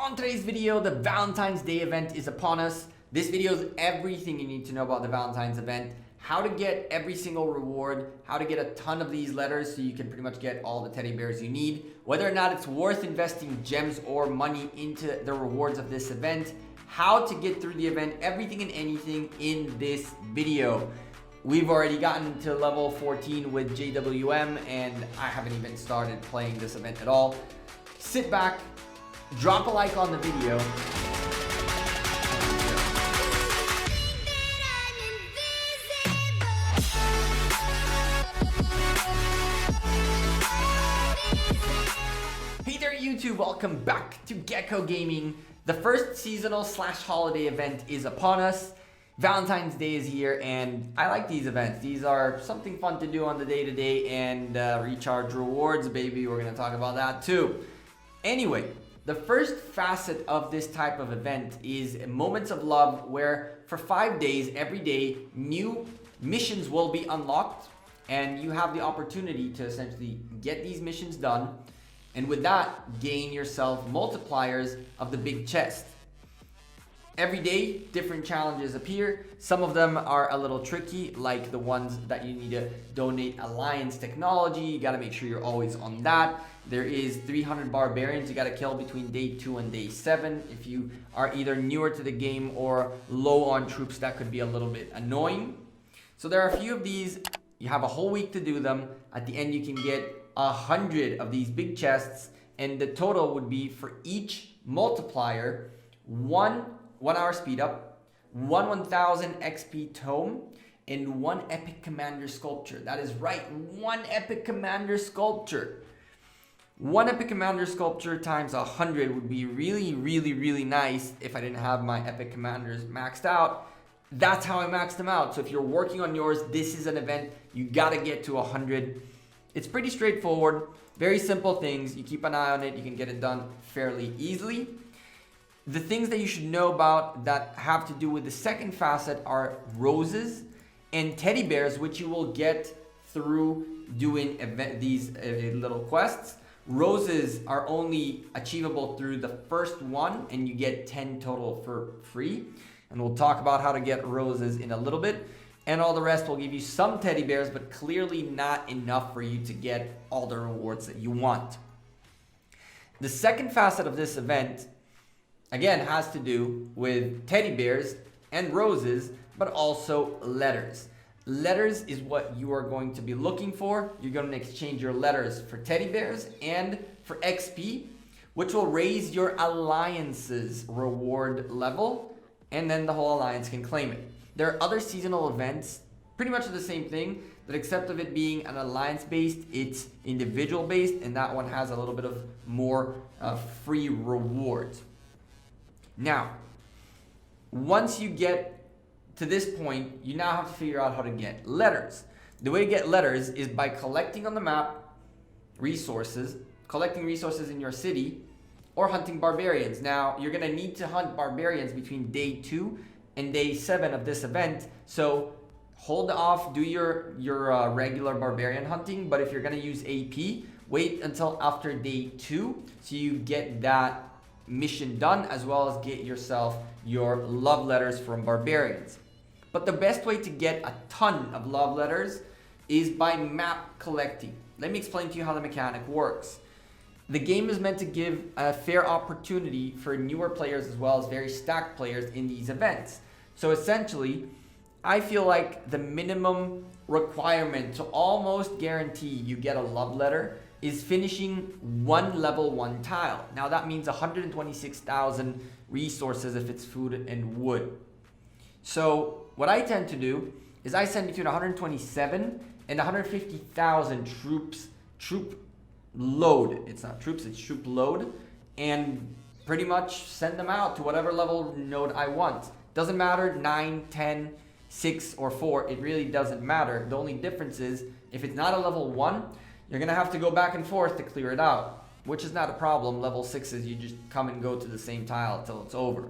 On today's video, the Valentine's Day event is upon us. This video is everything you need to know about the Valentine's event, how to get every single reward, how to get a ton of these letters so you can pretty much get all the teddy bears you need, whether or not it's worth investing gems or money into the rewards of this event, how to get through the event, everything and anything in this video. We've already gotten to level 14 with JWM and I haven't even started playing this event at all. Sit back, drop a like on the video. Hey there YouTube, welcome back to Gekko Gaming. The first seasonal / holiday event is upon us. Valentine's Day is here and I like these events. These are something fun to do on the day-to-day and recharge rewards, baby. We're gonna talk about that too. Anyway, the first facet of this type of event is Moments of Love, where for 5 days, every day, new missions will be unlocked and you have the opportunity to essentially get these missions done and with that, gain yourself multipliers of the big chest. Every day, different challenges appear. Some of them are a little tricky, like the ones that you need to donate Alliance technology. You gotta make sure you're always on that. There is 300 barbarians you gotta kill between day 2 and day 7. If you are either newer to the game or low on troops, that could be a little bit annoying. So there are a few of these. You have a whole week to do them. At the end, you can get 100 of these big chests, and the total would be for each multiplier, one hour speed up, 1000 XP tome, and 1 epic commander sculpture. That is right, 1 epic commander sculpture. 1 epic commander sculpture times 100 would be really nice if I didn't have my epic commanders maxed out. That's how I maxed them out. So if you're working on yours, this is an event you gotta get to 100. It's pretty straightforward, very simple things. You keep an eye on it, you can get it done fairly easily. The things that you should know about that have to do with the second facet are roses and teddy bears, which you will get through doing these little quests. Roses are only achievable through the first one and you get 10 total for free. And we'll talk about how to get roses in a little bit. And all the rest will give you some teddy bears, but clearly not enough for you to get all the rewards that you want. The second facet of this event, again, has to do with teddy bears and roses, but also letters. Letters is what you are going to be looking for. You're going to exchange your letters for teddy bears and for XP, which will raise your alliance's reward level, and then the whole alliance can claim it. There are other seasonal events, pretty much the same thing, but except of it being an alliance-based, it's individual-based, and that one has a little bit of more free rewards. Now, once you get to this point, you now have to figure out how to get letters. The way to get letters is by collecting on the map resources, collecting resources in your city, or hunting barbarians. Now, you're going to need to hunt barbarians between day 2 and day 7 of this event, so hold off, do your regular barbarian hunting, but if you're going to use AP, wait until after day 2 so you get that mission done, as well as get yourself your love letters from barbarians. But the best way to get a ton of love letters is by map collecting. Let me explain to you how the mechanic works. The game is meant to give a fair opportunity for newer players as well as very stacked players in these events. So essentially, I feel like the minimum requirement to almost guarantee you get a love letter is finishing 1 level 1 tile. Now that means 126,000 resources if it's food and wood. So what I tend to do is I send between 127 and 150,000 troop load. It's not troops, it's troop load, and pretty much send them out to whatever level node I want. Doesn't matter 9, 10, 6, or 4, it really doesn't matter. The only difference is if it's not a level 1, you're gonna have to go back and forth to clear it out, which is not a problem. Level 6s, you just come and go to the same tile until it's over.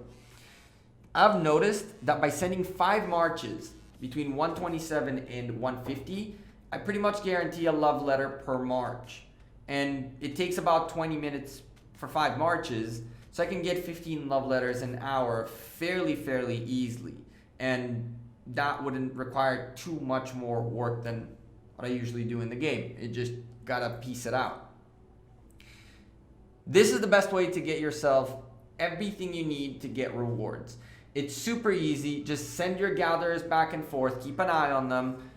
I've noticed that by sending 5 marches between 127 and 150, I pretty much guarantee a love letter per march. And it takes about 20 minutes for 5 marches. So I can get 15 love letters an hour fairly easily. And that wouldn't require too much more work than what I usually do in the game. It just gotta piece it out. This is the best way to get yourself everything you need to get rewards. It's super easy. Just send your gatherers back and forth, keep an eye on them,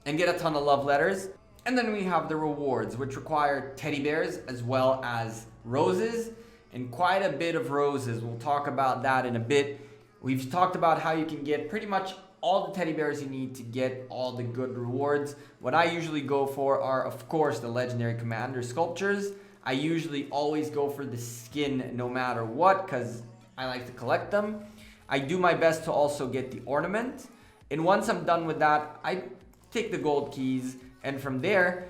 and get a ton of love letters. And then we have the rewards, which require teddy bears as well as roses, and quite a bit of roses. We'll talk about that in a bit. We've talked about how you can get pretty much all the teddy bears you need to get all the good rewards. What I usually go for are, of course, the legendary commander sculptures. I usually always go for the skin no matter what, because I like to collect them. I do my best to also get the ornament. And once I'm done with that, I take the gold keys. And from there,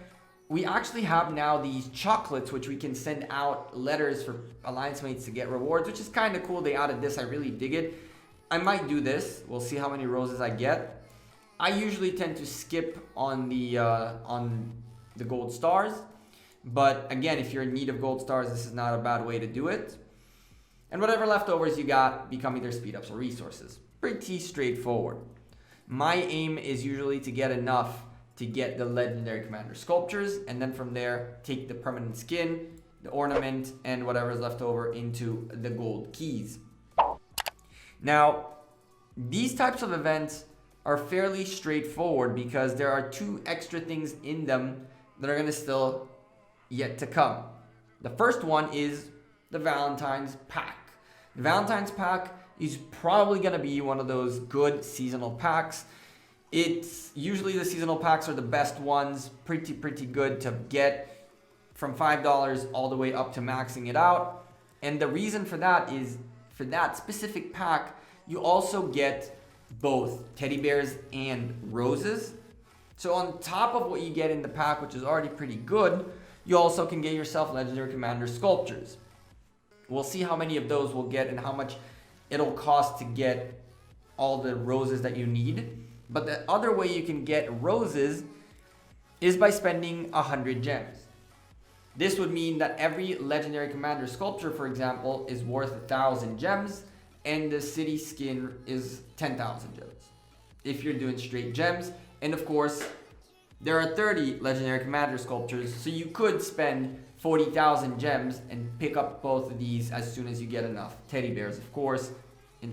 we actually have now these chocolates, which we can send out letters for alliance mates to get rewards, which is kind of cool. They added this. I really dig it. I might do this. We'll see how many roses I get. I usually tend to skip on the gold stars. But again, if you're in need of gold stars, this is not a bad way to do it. And whatever leftovers you got become either speed ups or resources. Pretty straightforward. My aim is usually to get enough to get the legendary commander sculptures, and then from there take the permanent skin, the ornament, and whatever is left over into the gold keys. Now, these types of events are fairly straightforward because there are 2 extra things in them that are going to still yet to come. The first one is the Valentine's pack. The Valentine's pack is probably going to be one of those good seasonal packs. It's usually the seasonal packs are the best ones, pretty good to get, from $5 all the way up to maxing it out. And the reason for that is, for that specific pack, you also get both teddy bears and roses. So on top of what you get in the pack, which is already pretty good, you also can get yourself legendary commander sculptures. We'll see how many of those we'll get and how much it'll cost to get all the roses that you need. But the other way you can get roses is by spending 100 gems. This would mean that every legendary commander sculpture, for example, is worth 1,000 gems, and the city skin is 10,000 gems if you're doing straight gems. And of course, there are 30 legendary commander sculptures, so you could spend 40,000 gems and pick up both of these as soon as you get enough teddy bears, of course,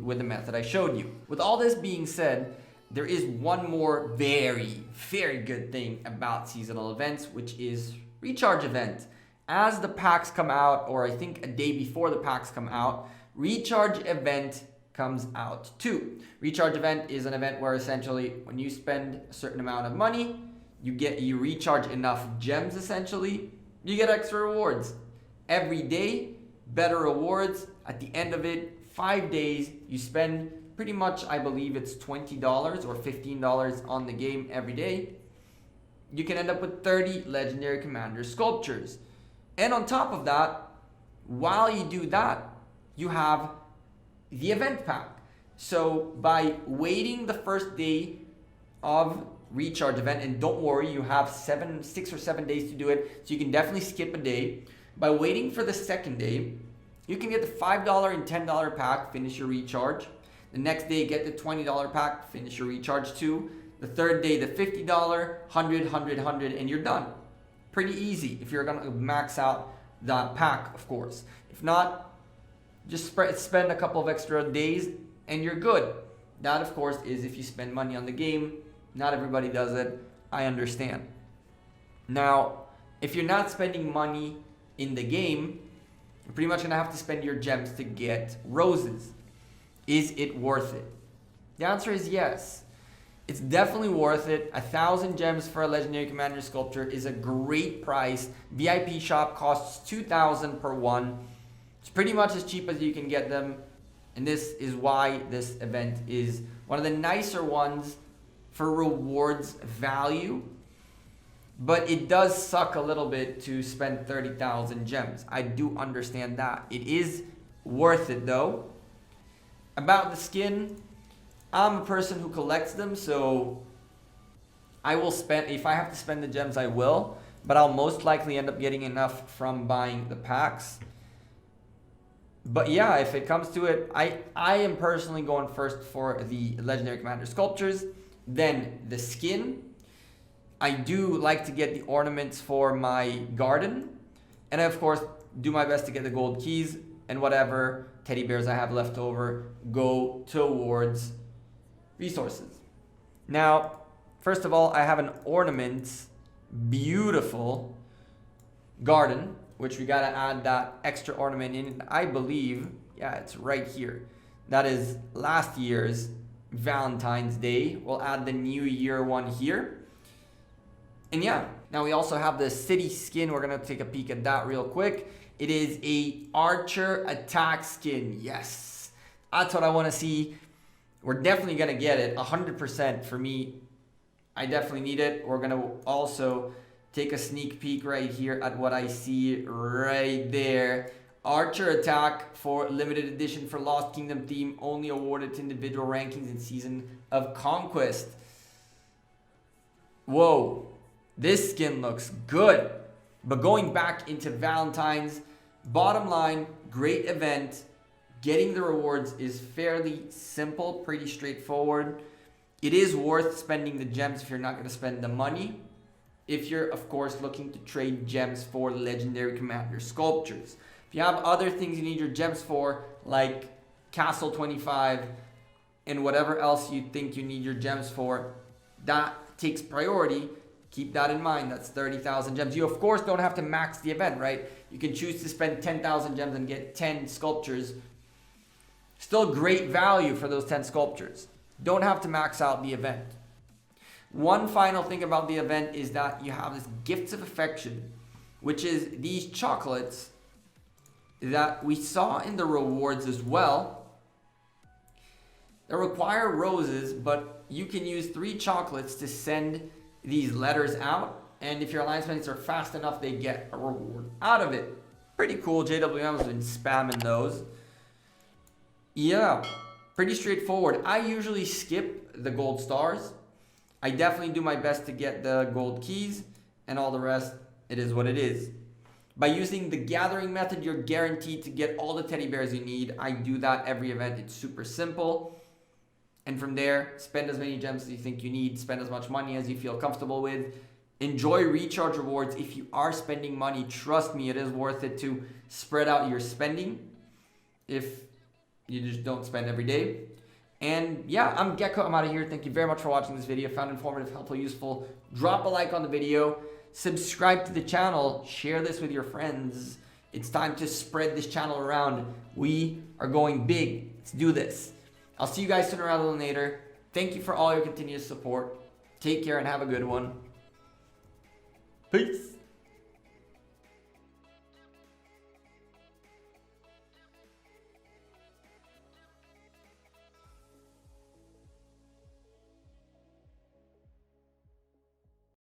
with the method I showed you. With all this being said, there is one more very good thing about seasonal events, which is recharge event. As the packs come out, or I think a day before the packs come out, recharge event comes out too. Recharge event is an event where essentially when you spend a certain amount of money, you recharge enough gems essentially, you get extra rewards. Every day, better rewards. At the end of it, 5 days, you spend pretty much, I believe it's $20 or $15 on the game every day. You can end up with 30 legendary commander sculptures. And on top of that, while you do that, you have the event pack. So by waiting the first day of recharge event, and don't worry, you have 6 or 7 days to do it, so you can definitely skip a day. By waiting for the second day, you can get the $5 and $10 pack, finish your recharge. The next day, get the $20 pack, finish your recharge too. The third day, the $50, $100, $100, and you're done. Pretty easy if you're gonna max out that pack, of course. If not, just spend a couple of extra days and you're good. That, of course, is if you spend money on the game. Not everybody does it. I understand. Now, if you're not spending money in the game, you're pretty much gonna have to spend your gems to get roses. Is it worth it? The answer is yes. It's definitely worth it. 1,000 gems for a legendary commander sculpture is a great price. VIP shop costs 2,000 per one. It's pretty much as cheap as you can get them. And this is why this event is one of the nicer ones for rewards value. But it does suck a little bit to spend 30,000 gems. I do understand that. It is worth it though. About the skin, I'm a person who collects them, so I will spend, if I have to spend the gems, I will, but I'll most likely end up getting enough from buying the packs. But yeah, if it comes to it, I am personally going first for the Legendary Commander Sculptures, then the skin. I do like to get the ornaments for my garden, and I, of course, do my best to get the gold keys, and whatever teddy bears I have left over go towards resources. Now, first of all, I have an ornament, beautiful garden, which we gotta add that extra ornament in. I believe, yeah, it's right here. That is last year's Valentine's Day. We'll add the New Year one here. And yeah, now we also have the city skin. We're gonna take a peek at that real quick. It is a archer attack skin. Yes, that's what I wanna see. We're definitely gonna get it, 100% for me. I definitely need it. We're gonna also take a sneak peek right here at what I see right there. Archer attack for limited edition for Lost Kingdom theme, only awarded to individual rankings in Season of Conquest. Whoa, this skin looks good. But going back into Valentine's, bottom line, great event. Getting the rewards is fairly simple, pretty straightforward. It is worth spending the gems if you're not going to spend the money. If you're, of course, looking to trade gems for Legendary Commander Sculptures. If you have other things you need your gems for, like Castle 25 and whatever else you think you need your gems for, that takes priority. Keep that in mind. That's 30,000 gems. You, of course, don't have to max the event, right? You can choose to spend 10,000 gems and get 10 sculptures. Still great value for those 10 sculptures. Don't have to max out the event. One final thing about the event is that you have this Gifts of Affection, which is these chocolates that we saw in the rewards as well. They require roses, but you can use 3 chocolates to send these letters out. And if your alliance mates are fast enough, they get a reward out of it. Pretty cool. JWM has been spamming those. Yeah, pretty straightforward. I usually skip the gold stars. I definitely do my best to get the gold keys, and all the rest, it is what it is. By using the gathering method, you're guaranteed to get all the teddy bears you need. I do that every event. It's super simple. And from there, spend as many gems as you think you need. Spend as much money as you feel comfortable with. Enjoy recharge rewards. If you are spending money, trust me, it is worth it to spread out your spending if you just don't spend every day. And yeah, I'm Gekko. I'm out of here. Thank you very much for watching this video. Found informative, helpful, useful. Drop a like on the video. Subscribe to the channel. Share this with your friends. It's time to spread this channel around. We are going big. Let's do this. I'll see you guys sooner rather than later. Thank you for all your continuous support. Take care and have a good one. Peace.